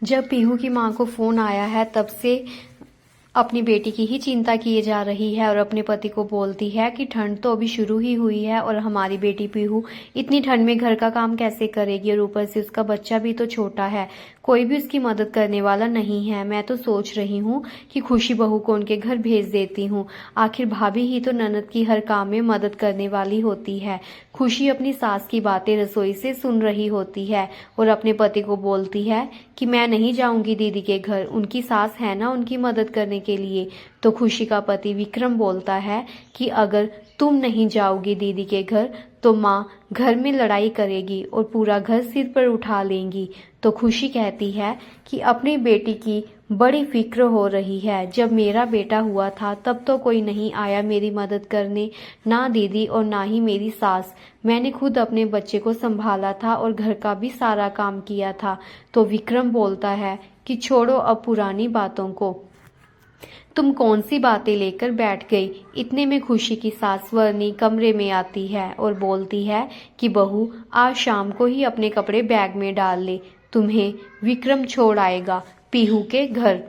जब पीहू की मां को फोन आया है तब से अपनी बेटी की ही चिंता किए जा रही है और अपने पति को बोलती है कि ठंड तो अभी शुरू ही हुई है और हमारी बेटी पीहू इतनी ठंड में घर का काम कैसे करेगी, और ऊपर से उसका बच्चा भी तो छोटा है, कोई भी उसकी मदद करने वाला नहीं है। मैं तो सोच रही हूँ कि खुशी बहू को उनके घर भेज देती हूँ, आखिर भाभी ही तो ननद की हर काम में मदद करने वाली होती है। खुशी अपनी सास की बातें रसोई से सुन रही होती है और अपने पति को बोलती है कि मैं नहीं जाऊंगी दीदी के घर, उनकी सास है ना उनकी मदद करने के लिए। तो खुशी का पति विक्रम बोलता है कि अगर तुम नहीं जाओगी दीदी के घर तो माँ घर में लड़ाई करेगी और पूरा घर सिर पर उठा लेंगी। तो खुशी कहती है कि अपनी बेटी की बड़ी फिक्र हो रही है, जब मेरा बेटा हुआ था तब तो कोई नहीं आया मेरी मदद करने, ना दीदी और ना ही मेरी सास, मैंने खुद अपने बच्चे को संभाला था और घर का भी सारा काम किया था। तो विक्रम बोलता है कि छोड़ो अब पुरानी बातों को, तुम कौन सी बातें लेकर बैठ गई। इतने में खुशी की सास वर्णी कमरे में आती है और बोलती है कि बहू आज शाम को ही अपने कपड़े बैग में डाल ले, तुम्हें विक्रम छोड़ आएगा पीहू के घर।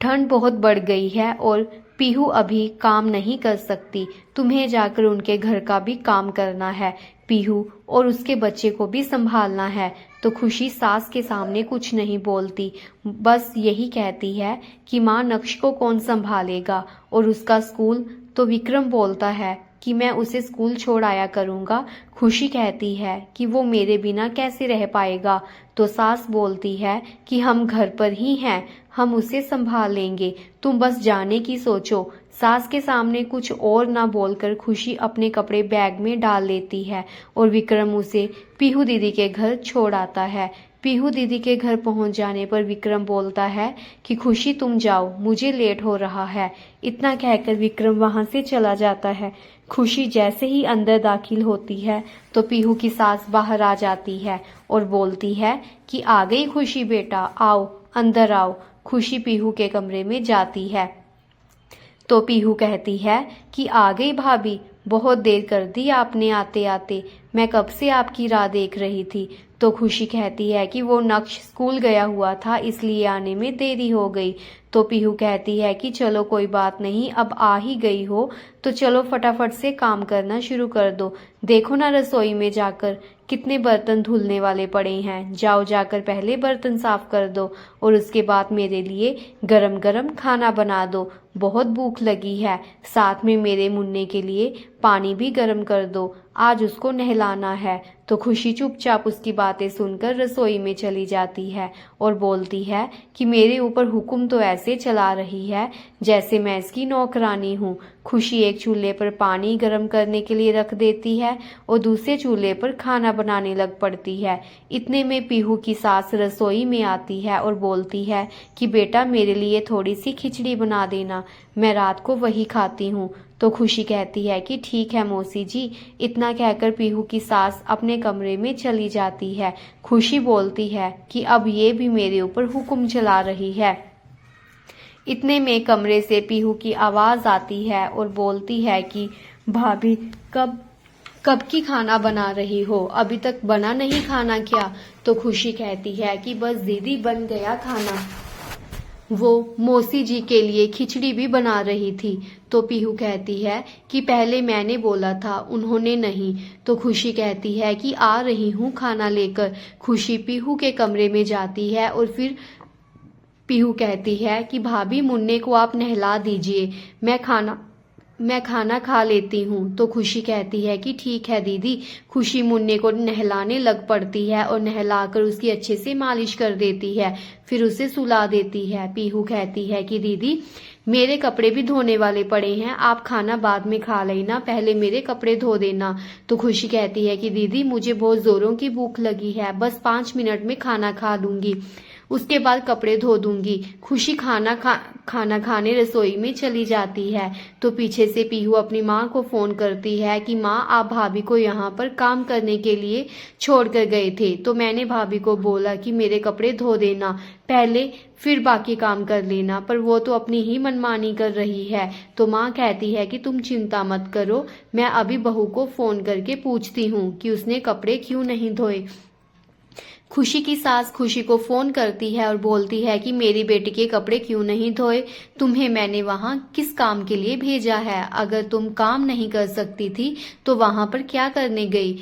ठंड बहुत बढ़ गई है और पीहू अभी काम नहीं कर सकती, तुम्हें जाकर उनके घर का भी काम करना है, पीहू और उसके बच्चे को भी संभालना है। तो खुशी सास के सामने कुछ नहीं बोलती, बस यही कहती है कि माँ नक्श को कौन संभालेगा और उसका स्कूल। तो विक्रम बोलता है कि मैं उसे स्कूल छोड़ आया करूँगा। खुशी कहती है कि वो मेरे बिना कैसे रह पाएगा। तो सास बोलती है कि हम घर पर ही हैं, हम उसे संभाल लेंगे, तुम बस जाने की सोचो। सास के सामने कुछ और ना बोलकर खुशी अपने कपड़े बैग में डाल लेती है और विक्रम उसे पीहू दीदी के घर छोड़ आता है। पीहू दीदी के घर पहुंच जाने पर विक्रम बोलता है कि खुशी तुम जाओ, मुझे लेट हो रहा है। इतना कहकर विक्रम वहां से चला जाता है। खुशी जैसे ही अंदर दाखिल होती है तो पीहू की सास बाहर आ जाती है और बोलती है कि आ गई खुशी बेटा, आओ अंदर आओ। खुशी पीहू के कमरे में जाती है तो पीहू कहती है कि आ गई भाभी, बहुत देर कर दी आपने आते आते, मैं कब से आपकी राह देख रही थी। तो खुशी कहती है कि वो नक्श स्कूल गया हुआ था इसलिए आने में देरी हो गई। तो पीहू कहती है कि चलो कोई बात नहीं, अब आ ही गई हो तो चलो फटाफट से काम करना शुरू कर दो, देखो ना रसोई में जाकर कितने बर्तन धुलने वाले पड़े हैं, जाओ जाकर पहले बर्तन साफ कर दो और उसके बाद मेरे लिए गरम गरम खाना बना दो, बहुत भूख लगी है, साथ में मेरे मुन्ने के लिए पानी भी गरम कर दो, आज उसको नहलाना है। तो खुशी चुपचाप उसकी बातें सुनकर रसोई में चली जाती है और बोलती है कि मेरे ऊपर हुक्म तो ऐसे चला रही है जैसे मैं इसकी नौकरानी हूँ। खुशी एक चूल्हे पर पानी गर्म करने के लिए रख देती है और दूसरे चूल्हे पर खाना बनाने लग पड़ती है। इतने में पीहू की सास रसोई में आती है और बोलती है कि बेटा मेरे लिए थोड़ी सी खिचड़ी बना देना, मैं रात को वही खाती हूँ। तो खुशी कहती है कि ठीक है मौसी जी। इतना कहकर पीहू की सास अपने कमरे में चली जाती है। खुशी बोलती है कि अब ये भी मेरे ऊपर हुक्म चला रही है। इतने में कमरे से पीहू की आवाज आती है और बोलती है कि भाभी कब कब की खाना बना रही हो, अभी तक बना नहीं खाना क्या। तो खुशी कहती है कि बस दीदी बन गया खाना, वो मौसी जी के लिए खिचड़ी भी बना रही थी। तो पीहू कहती है कि पहले मैंने बोला था, उन्होंने नहीं। तो खुशी कहती है कि आ रही हूँ खाना लेकर। खुशी पीहू के कमरे में जाती है और फिर पीहू कहती है कि भाभी मुन्ने को आप नहला दीजिए, मैं खाना खा लेती हूँ। तो खुशी कहती है कि ठीक है दीदी। खुशी मुन्ने को नहलाने लग पड़ती है और नहलाकर उसकी अच्छे से मालिश कर देती है, फिर उसे सुला देती है। पीहू कहती है कि दीदी मेरे कपड़े भी धोने वाले पड़े हैं, आप खाना बाद में खा लेना, पहले मेरे कपड़े धो देना। तो खुशी कहती है कि दीदी मुझे बहुत जोरों की भूख लगी है, बस 5 मिनट में खाना खा लूंगी, उसके बाद कपड़े धो दूंगी। खुशी खाना खाने रसोई में चली जाती है। तो पीछे से पीहू अपनी माँ को फोन करती है कि माँ आप भाभी को यहाँ पर काम करने के लिए छोड़ कर गए थे, तो मैंने भाभी को बोला कि मेरे कपड़े धो देना पहले, फिर बाकी काम कर लेना, पर वो तो अपनी ही मनमानी कर रही है। तो माँ कहती है कि तुम चिंता मत करो, मैं अभी बहू को फोन करके पूछती हूँ कि उसने कपड़े क्यों नहीं धोए। खुशी की सास खुशी को फोन करती है और बोलती है कि मेरी बेटी के कपड़े क्यों नहीं धोए, तुम्हें मैंने वहां किस काम के लिए भेजा है? अगर तुम काम नहीं कर सकती थी तो वहां पर क्या करने गई?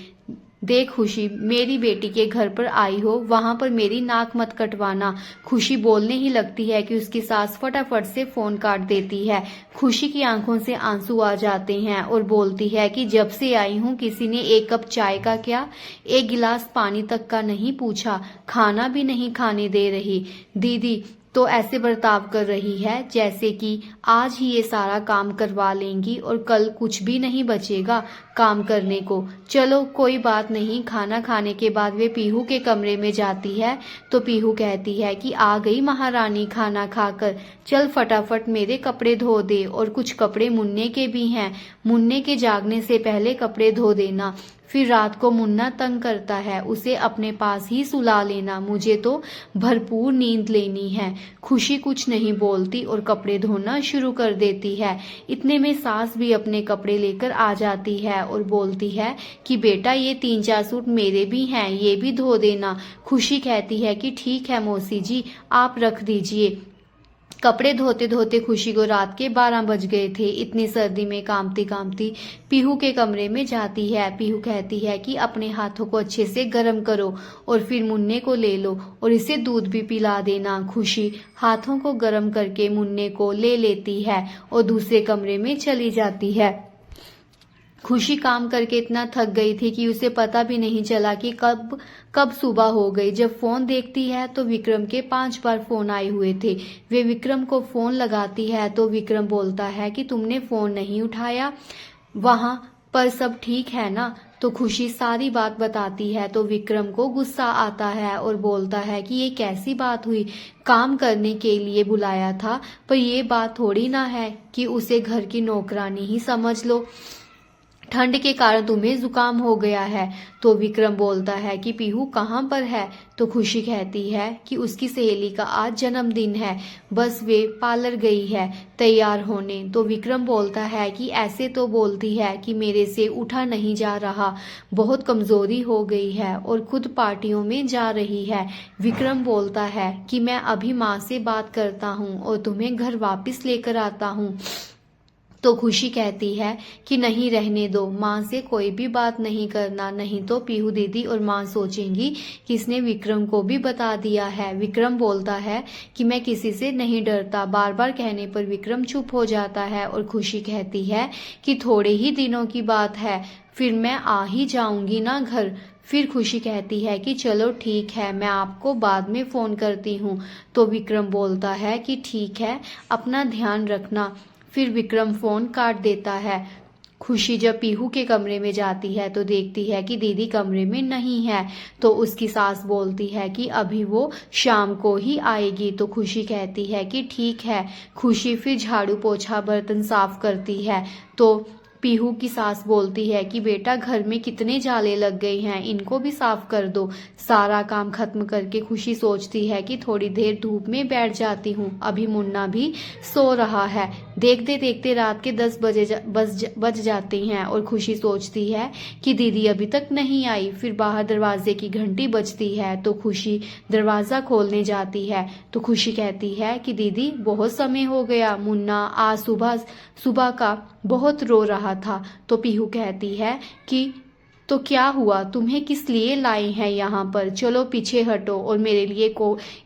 देख खुशी, मेरी बेटी के घर पर आई हो, वहां पर मेरी नाक मत कटवाना। खुशी बोलने ही लगती है कि उसकी सास फटाफट से फोन काट देती है। खुशी की आंखों से आंसू आ जाते हैं और बोलती है कि जब से आई हूँ किसी ने एक कप चाय का क्या, एक गिलास पानी तक का नहीं पूछा, खाना भी नहीं खाने दे रही। दीदी तो ऐसे बर्ताव कर रही है जैसे कि आज ही ये सारा काम करवा लेंगी और कल कुछ भी नहीं बचेगा काम करने को। चलो कोई बात नहीं। खाना खाने के बाद वे पीहू के कमरे में जाती है तो पीहू कहती है कि आ गई महारानी खाना खाकर, चल फटाफट मेरे कपड़े धो दे और कुछ कपड़े मुन्ने के भी हैं, मुन्ने के जागने से पहले कपड़े धो देना। फिर रात को मुन्ना तंग करता है, उसे अपने पास ही सुला लेना, मुझे तो भरपूर नींद लेनी है। खुशी कुछ नहीं बोलती और कपड़े धोना शुरू कर देती है। इतने में सास भी अपने कपड़े लेकर आ जाती है और बोलती है कि बेटा ये 3-4 सूट मेरे भी हैं, ये भी धो देना। खुशी कहती है कि ठीक है मौसी जी, आप रख दीजिए। कपड़े धोते धोते खुशी को रात के 12 बज गए थे। इतनी सर्दी में कांपती कांपती पीहू के कमरे में जाती है। पीहू कहती है कि अपने हाथों को अच्छे से गर्म करो और फिर मुन्ने को ले लो और इसे दूध भी पिला देना। खुशी हाथों को गर्म करके मुन्ने को ले लेती है और दूसरे कमरे में चली जाती है। खुशी काम करके इतना थक गई थी कि उसे पता भी नहीं चला कि कब कब सुबह हो गई। जब फोन देखती है तो विक्रम के 5 बार फोन आए हुए थे। वे विक्रम को फोन लगाती है तो विक्रम बोलता है कि तुमने फोन नहीं उठाया, वहां पर सब ठीक है ना? तो खुशी सारी बात बताती है तो विक्रम को गुस्सा आता है और बोलता है कि ये कैसी बात हुई, काम करने के लिए बुलाया था, पर ये बात थोड़ी ना है कि उसे घर की नौकरानी ही समझ लो, ठंड के कारण तुम्हें जुकाम हो गया है। तो विक्रम बोलता है कि पीहू कहाँ पर है? तो खुशी कहती है कि उसकी सहेली का आज जन्मदिन है, बस वे पार्लर गई है तैयार होने। तो विक्रम बोलता है कि ऐसे तो बोलती है कि मेरे से उठा नहीं जा रहा, बहुत कमजोरी हो गई है और खुद पार्टियों में जा रही है। विक्रम बोलता है कि मैं अभी माँ से बात करता हूँ और तुम्हें घर वापस लेकर आता हूँ। तो खुशी कहती है कि नहीं रहने दो, माँ से कोई भी बात नहीं करना, नहीं तो पीहू दीदी और माँ सोचेंगी कि इसने विक्रम को भी बता दिया है। विक्रम बोलता है कि मैं किसी से नहीं डरता। बार बार कहने पर विक्रम चुप हो जाता है और खुशी कहती है कि थोड़े ही दिनों की बात है, फिर मैं आ ही जाऊंगी ना घर। फिर खुशी कहती है कि चलो ठीक है, मैं आपको बाद में फोन करती हूँ। तो विक्रम बोलता है कि ठीक है, अपना ध्यान रखना। फिर विक्रम फोन काट देता है। खुशी जब पीहू के कमरे में जाती है तो देखती है कि दीदी कमरे में नहीं है। तो उसकी सास बोलती है कि अभी वो शाम को ही आएगी। तो खुशी कहती है कि ठीक है। खुशी फिर झाड़ू पोछा बर्तन साफ करती है तो पीहू की सास बोलती है कि बेटा घर में कितने जाले लग गए हैं, इनको भी साफ कर दो। सारा काम खत्म करके खुशी सोचती है कि थोड़ी देर धूप में बैठ जाती हूँ, अभी मुन्ना भी सो रहा है। देखते देखते रात के 10 बज जाते हैं और खुशी सोचती है कि दीदी अभी तक नहीं आई। फिर बाहर दरवाजे की घंटी बजती है तो खुशी दरवाजा खोलने जाती है तो खुशी कहती है कि दीदी बहुत समय हो गया, मुन्ना आज सुबह का बहुत रो रहा था। तो पीहू कहती है कि तो क्या हुआ, तुम्हें किस लिए लाए हैं यहाँ पर? चलो पीछे हटो और मेरे लिए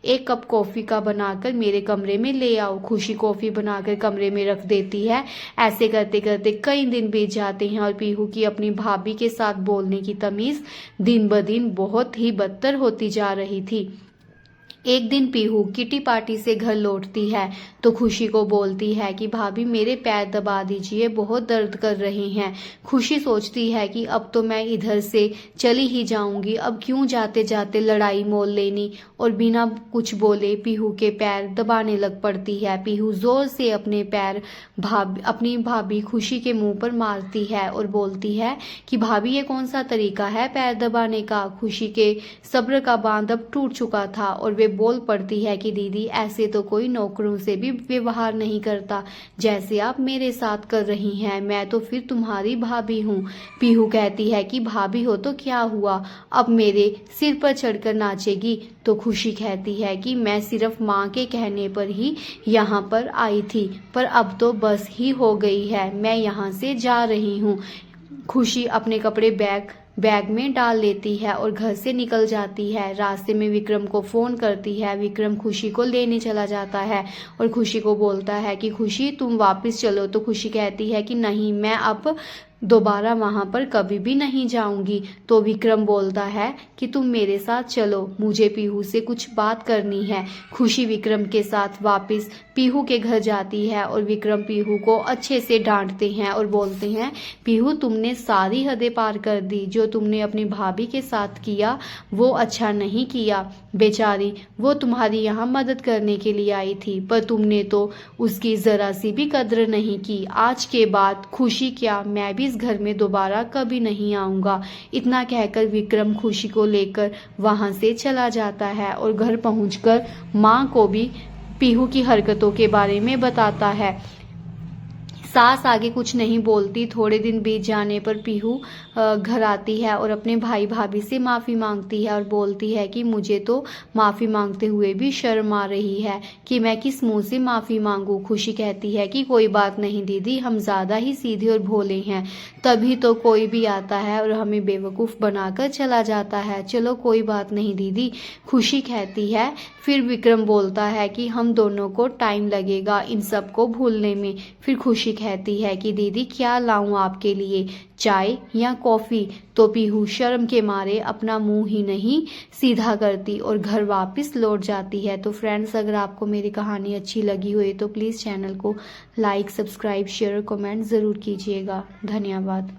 एक कप कॉफी का बनाकर मेरे कमरे में ले आओ। खुशी कॉफी बनाकर कमरे में रख देती है। ऐसे करते करते कई दिन बीत जाते हैं और पीहू की अपनी भाभी के साथ बोलने की तमीज दिन ब दिन बहुत ही बदतर होती जा रही थी। एक दिन पीहू किटी पार्टी से घर लौटती है तो खुशी को बोलती है कि भाभी मेरे पैर दबा दीजिए, बहुत दर्द कर रहे हैं। खुशी सोचती है कि अब तो मैं इधर से चली ही जाऊंगी, अब क्यों जाते जाते लड़ाई मोल लेनी, और बिना कुछ बोले पीहू के पैर दबाने लग पड़ती है। पीहू जोर से अपने पैर अपनी भाभी खुशी के मुंह पर मारती है और बोलती है कि भाभी ये कौन सा तरीका है पैर दबाने का? खुशी के सब्र का बांध अब टूट चुका था और वे बोल पड़ती है कि दीदी ऐसे तो कोई नौकरों से भी व्यवहार नहीं करता जैसे आप मेरे साथ कर रही हैं, मैं तो फिर तुम्हारी भाभी हूँ। पीहू कहती है कि भाभी हो तो क्या हुआ, अब मेरे सिर पर चढ़कर नाचेगी। तो खुशी कहती है कि मैं सिर्फ माँ के कहने पर ही यहाँ पर आई थी, पर अब तो बस ही हो गई है, मैं यहाँ से जा रही हूँ। खुशी अपने कपड़े बैग में डाल लेती है और घर से निकल जाती है। रास्ते में विक्रम को फोन करती है। विक्रम खुशी को लेने चला जाता है और खुशी को बोलता है कि खुशी तुम वापस चलो। तो खुशी कहती है कि नहीं, मैं अब दोबारा वहां पर कभी भी नहीं जाऊंगी। तो विक्रम बोलता है कि तुम मेरे साथ चलो, मुझे पीहू से कुछ बात करनी है। खुशी विक्रम के साथ वापस पीहू के घर जाती है और विक्रम पीहू को अच्छे से डांटते हैं और बोलते हैं, पीहू तुमने सारी हदें पार कर दी, जो तुमने अपनी भाभी के साथ किया वो अच्छा नहीं किया। बेचारी वो तुम्हारी यहाँ मदद करने के लिए आई थी, पर तुमने तो उसकी जरा सी भी कद्र नहीं की। आज के बाद खुशी क्या, मैं भी इस घर में दोबारा कभी नहीं आऊंगा। इतना कहकर विक्रम खुशी को लेकर वहां से चला जाता है और घर पहुंचकर माँ को भी पीहू की हरकतों के बारे में बताता है। सास आगे कुछ नहीं बोलती। थोड़े दिन बीत जाने पर पीहू घर आती है और अपने भाई भाभी से माफ़ी मांगती है और बोलती है कि मुझे तो माफ़ी मांगते हुए भी शर्म आ रही है कि मैं किस मुंह से माफ़ी मांगू। खुशी कहती है कि कोई बात नहीं दीदी, हम ज़्यादा ही सीधे और भोले हैं, तभी तो कोई भी आता है और हमें बेवकूफ़ बनाकर चला जाता है। चलो कोई बात नहीं दीदी, खुशी कहती है। फिर विक्रम बोलता है कि हम दोनों को टाइम लगेगा इन सब को भूलने में। फिर खुशी कहती है कि दीदी क्या लाऊं आपके लिए, चाय या कॉफ़ी। तो पीहू शर्म के मारे अपना मुंह ही नहीं सीधा करती और घर वापस लौट जाती है। तो फ्रेंड्स, अगर आपको मेरी कहानी अच्छी लगी हो तो प्लीज़ चैनल को लाइक, सब्सक्राइब, शेयर और कमेंट ज़रूर कीजिएगा। धन्यवाद।